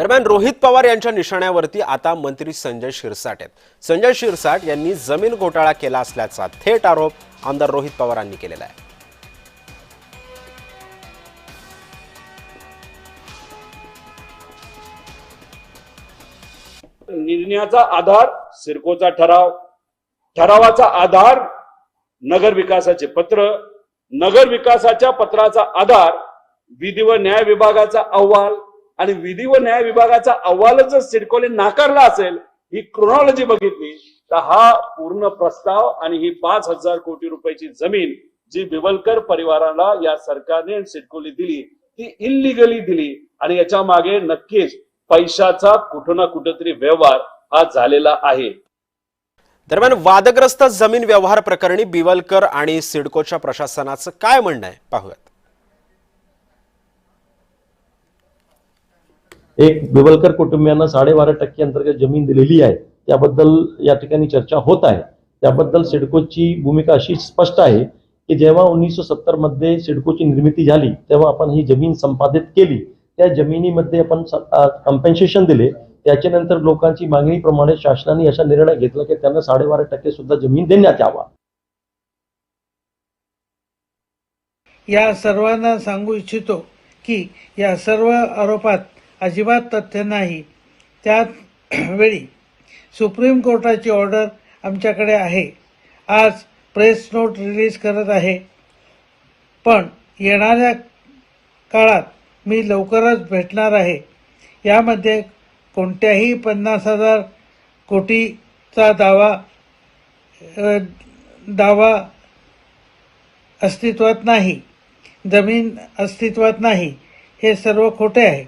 दरम्यान रोहित पवार यांच्या निशाण्यावरती आता मंत्री संजय शिरसाट आहेत। संजय शिरसाट यांनी जमीन घोटाळा केला असल्याचा थेट आरोप आमदार रोहित पवारांनी केलेला आहे। निर्णयाचा आधार सिडकोचा ठराव, ठरावाचा आधार नगर विकासाचे पत्र, नगर विकासाच्या पत्राचा आधार विधी व न्याय विभागाचा अहवाल आणि विधी व न्याय विभागाचा अहवाल जर सिडकोने नाकारला असेल, ही क्रोनॉलॉजी बघितली तर हा पूर्ण प्रस्ताव आणि ही 5,000 कोटी रुपयाची जमीन जी बिवलकर परिवाराला या सरकारने आणि सिडकोने दिली ती इल्लीगली दिली आणि याच्या मागे नक्कीच पैशाचा कुठं ना कुठेतरी व्यवहार हा झालेला आहे। दरम्यान वादग्रस्त जमीन व्यवहार प्रकरणी बिवलकर आणि सिडकोच्या प्रशासनाचं काय म्हणणं आहे पाहूयात। एक बिवलकर कुटुंबियांना 12.5% अंतर्गत जमीन दिलेली आहे, त्याबद्दल या ठिकाणी चर्चा होत आहे। त्याबद्दल सिडकोची भूमिका अशी स्पष्ट आहे की जेव्हा 1970 मध्ये सिडकोची निर्मिती झाली तेव्हा आपण ही जमीन संपादित केली, त्या जमिनीमध्ये आपण कॉम्पेन्सेशन दिले। त्याच्यानंतर लोकांची मागणीप्रमाणे शासनाने असा निर्णय घेतला की त्यांना 12.5% सुद्धा जमीन देण्यात यावा। या सर्वांना सांगू इच्छितो की या सर्व आरोपात अजिबात तथ्य नाही। त्यावेळी सुप्रीम कोर्टाची ऑर्डर आमच्याकडे आहे। आज प्रेस नोट रिलीज करत आहे, पण येणाऱ्या काळात मी लवकरच भेटणार आहे। यामध्ये कोणत्याही 50,000 कोटीचा दावा अस्तित्वात नाही, जमीन अस्तित्वात नाही, हे सर्व खोटे आहे।